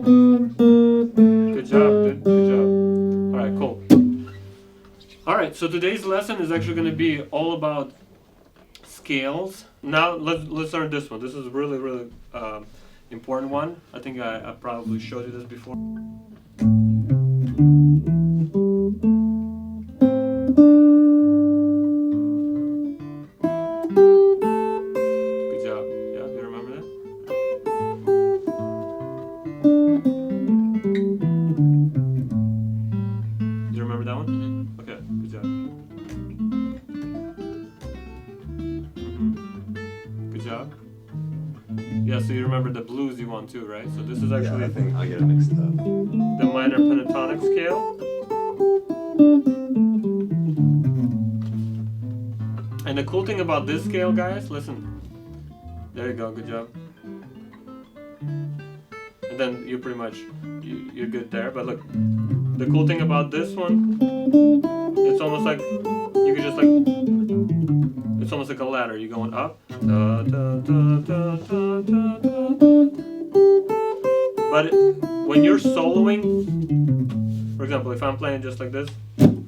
Good job, good job. Alright, cool. Alright, so today's lesson is actually going to be all about scales. Now let's learn this one. This is really, really important one. I think I probably showed you this before. Good job. Yeah, you remember that? Do you remember that one? Mm-hmm. Okay, good job. Good job. Yeah, so you remember the bluesy one too, right? So this is actually I think I get it mixed up. the minor pentatonic scale. And the cool thing about this scale, guys, listen. There you go, good job. And then you pretty much, you're good there. But look, the cool thing about this one, it's almost like, you could just like, it's almost like a ladder. You're going up. Da, da, da, da, da, da, da, da. But when you're soloing, for example, if I'm playing just like this, you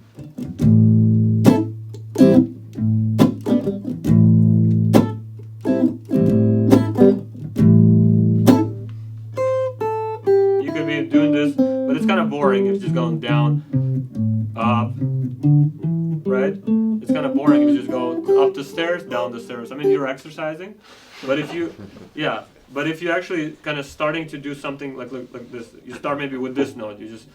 could be doing this, but it's kind of boring if it's just going down, up, right? It's kind of boring if you just go up the stairs, down the stairs. I mean, you're exercising, but if you, yeah, but if you're actually kind of starting to do something like this, you start maybe with this note, you just,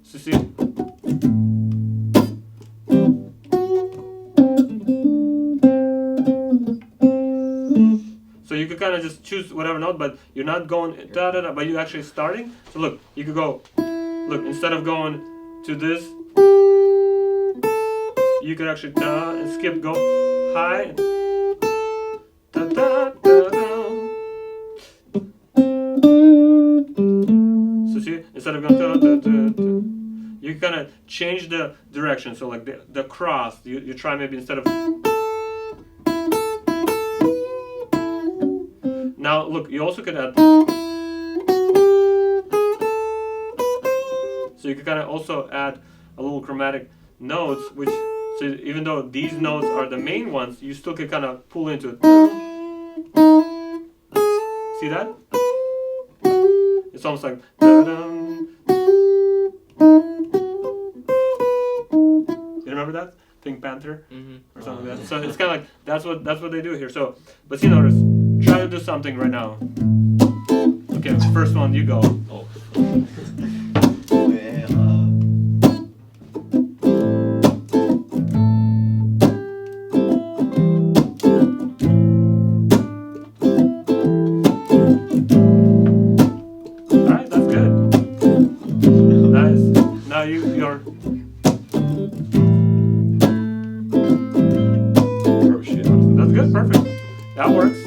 so see? So you could kind of just choose whatever note, but you're not going da da da, but you're actually starting. So look, you could go, look, instead of going to this, you could actually da and skip, go high, da da da da. So see, instead of going da da da da, you kind of change the direction. So like the cross, you try maybe instead of. Now look, you also could add. So you could kind of also add a little chromatic notes, which, so even though these notes are the main ones, you still could kind of pull into it. See that? It's almost like. You remember that? Pink Panther? Or something like that. So it's kind of like, that's what they do here. So, but see, notice, try to do something right now. Okay, first one, you go. Oh. Alright, that's good. Nice. Now you're. Oh shit. That's good, perfect. That works.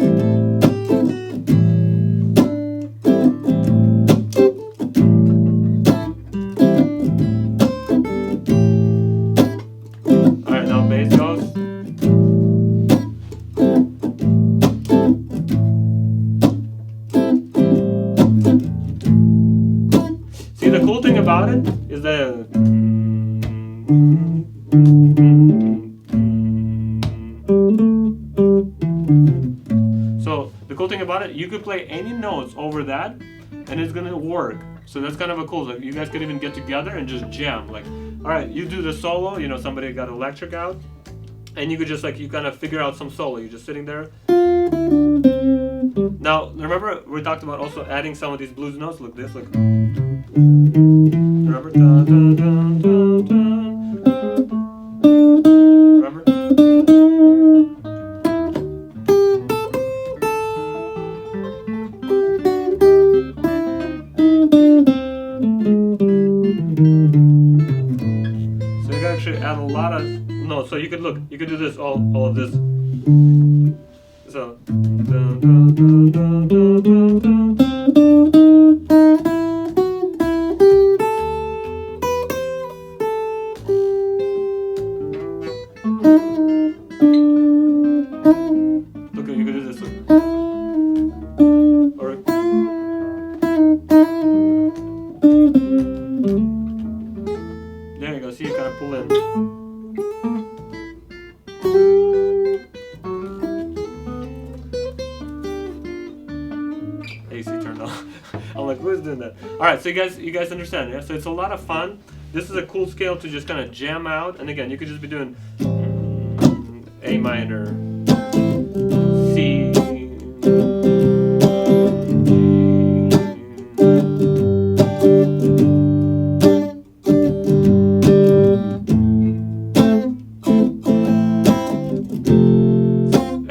Alright, now bass goes. See, the cool thing about it is the. So the cool thing about it, you could play any notes over that, and it's gonna work. So that's kind of a cool. Like you guys could even get together and just jam. Like, all right, you do the solo. You know, somebody got electric out, and you could just like you kind of figure out some solo. You're just sitting there. Now remember we talked about also adding some of these blues notes. Look this. Look. Remember? Dun, dun, dun, dun, dun. Remember? So you can actually add a lot of notes. So you could look, you could do this, all of this. So. Dun, dun. Okay, you can do this. Or there you go. See, you kind of pull in. AC turned on. I'm like, who's doing that? All right, so you guys understand, yeah? So it's a lot of fun. This is a cool scale to just kind of jam out. And again, you could just be doing A minor, C.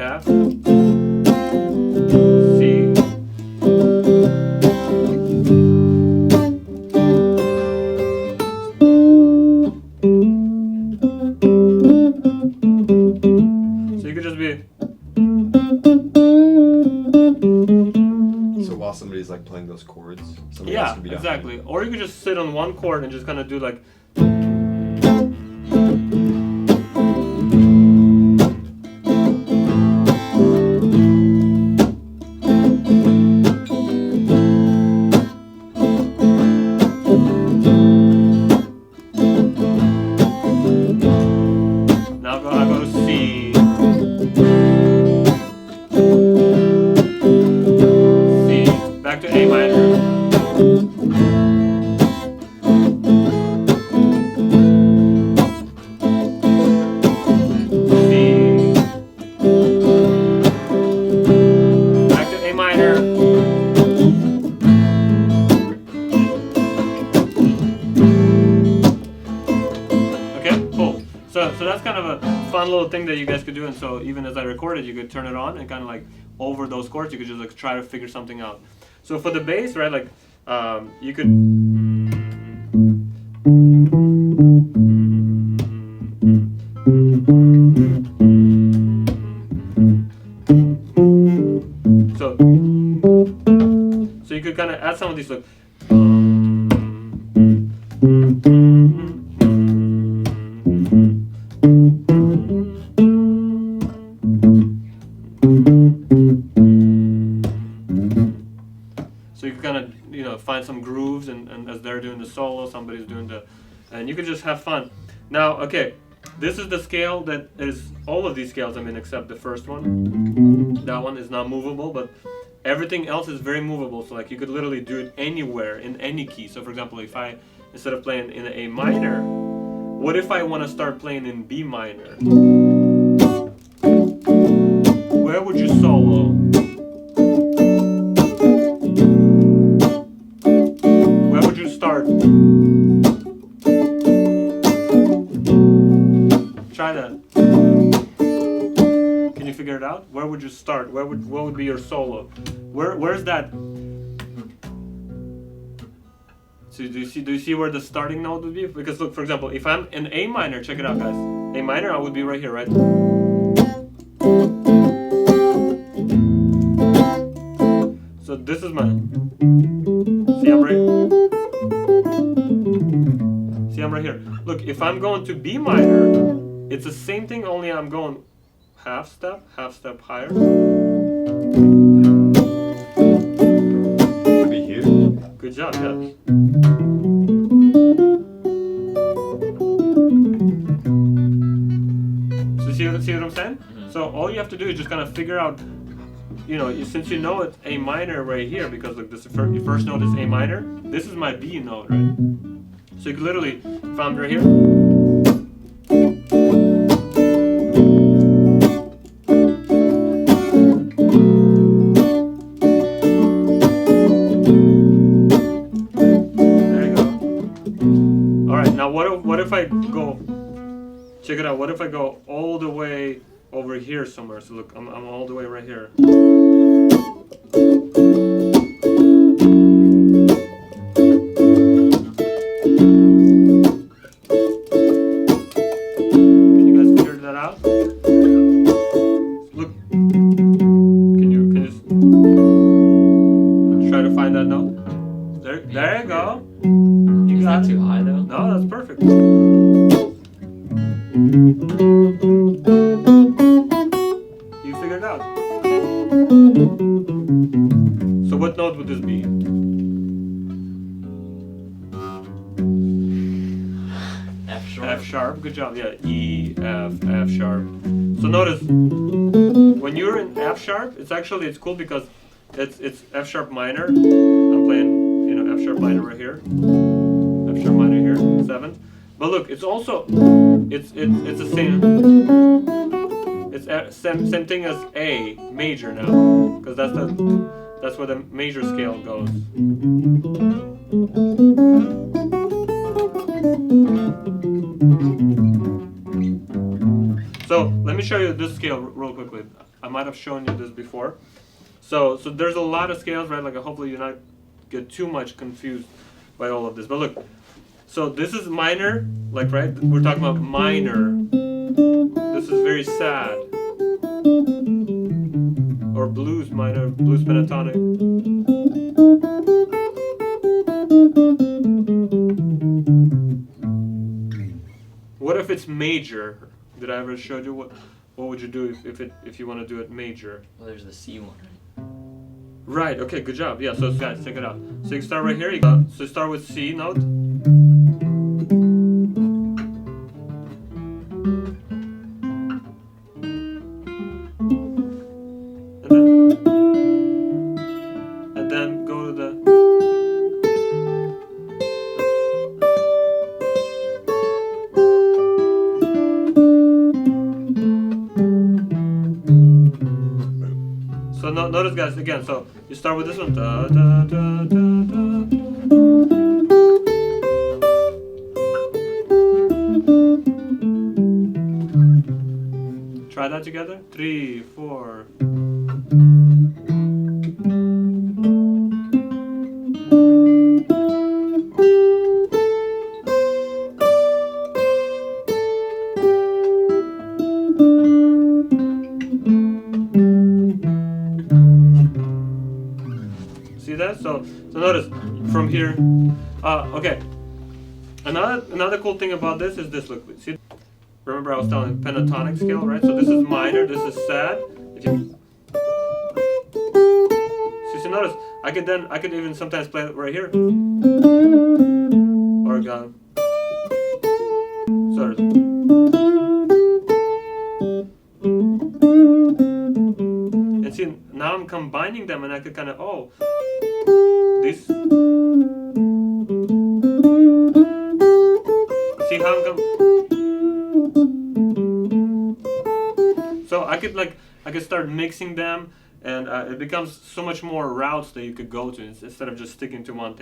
F, C, so you could just be, So while somebody's like playing those chords, somebody else yeah, can be down exactly. Or you could just sit on one chord and just kind of do like. Now I go to C. C. Back to A minor. C. Back to A minor. Okay, cool. So that's kind of a fun little thing that you guys could do, and so even as I recorded, you could turn it on and kind of like over those chords, you could just like try to figure something out. So for the bass, right, like you could. So you could kind of add some of these like. So you can kind of, you know, find some grooves, and as they're doing the solo, somebody's doing the, and you can just have fun. Now, okay, this is the scale that is, all of these scales, I mean, except the first one. That one is not movable, but everything else is very movable. So like you could literally do it anywhere, in any key. So for example, if I, instead of playing in A minor, what if I want to start playing in B minor? Where would you solo? Where would you start? Try that. Can you figure it out? Where would you start? What would be your solo? Where's that? So do you see where the starting note would be? Because look, for example, if I'm in A minor, check it out, guys. A minor, I would be right here, right? So this is my. See, I'm right here. Look, if I'm going to B minor, it's the same thing, only I'm going half step higher. Be here. Good job, yeah. So see what I'm saying? Mm-hmm. So all you have to do is just kind of figure out, you know, since you know it's A minor right here, because look, this your first note is A minor. This is my B note, right? So you can literally, if I'm right here. There you go. All right, now what if I go? Check it out. What if I go all the way over here somewhere? So look, I'm all the way right here. Can you guys figure that out? Look. Can you just? Try to find that note. There you go. You Is got that it. too high though? No, that's perfect. You figured it out. So what note would this be? F sharp. F sharp. Good job. Yeah. E, F, F sharp. So notice when you're in F sharp, it's cool because it's F sharp minor. I'm playing, F sharp minor right here. F sharp minor here, 7th. But look, it's also it's the same. It's same thing as A major now, because that's where the major scale goes. So let me show you this scale real quickly. I might have shown you this before. So there's a lot of scales, right? Like hopefully you're not get too much confused by all of this. But look, so this is minor, like right? We're talking about minor. This is very sad. Or blues minor, blues pentatonic. What if it's major? Did I ever show you what would you do if you want to do it major? Well, there's the C one, right? Right. Okay. Good job. Yeah. So guys, check it out. So you start right here. So you start with C note. And then go to the. So notice, guys, again. So you start with this one. Da, da, da, da, da. Try that together. 3, 4. See that? So notice from here. Okay. Another cool thing about this is this. Look, see. Remember I was telling pentatonic scale, right? So this is minor. This is sad. If you see, notice I could even sometimes play it right here. Or go. Sorry. And see, now I'm combining them, and I could kind of this. See how I'm So I could start mixing them, and it becomes so much more routes that you could go to instead of just sticking to one thing.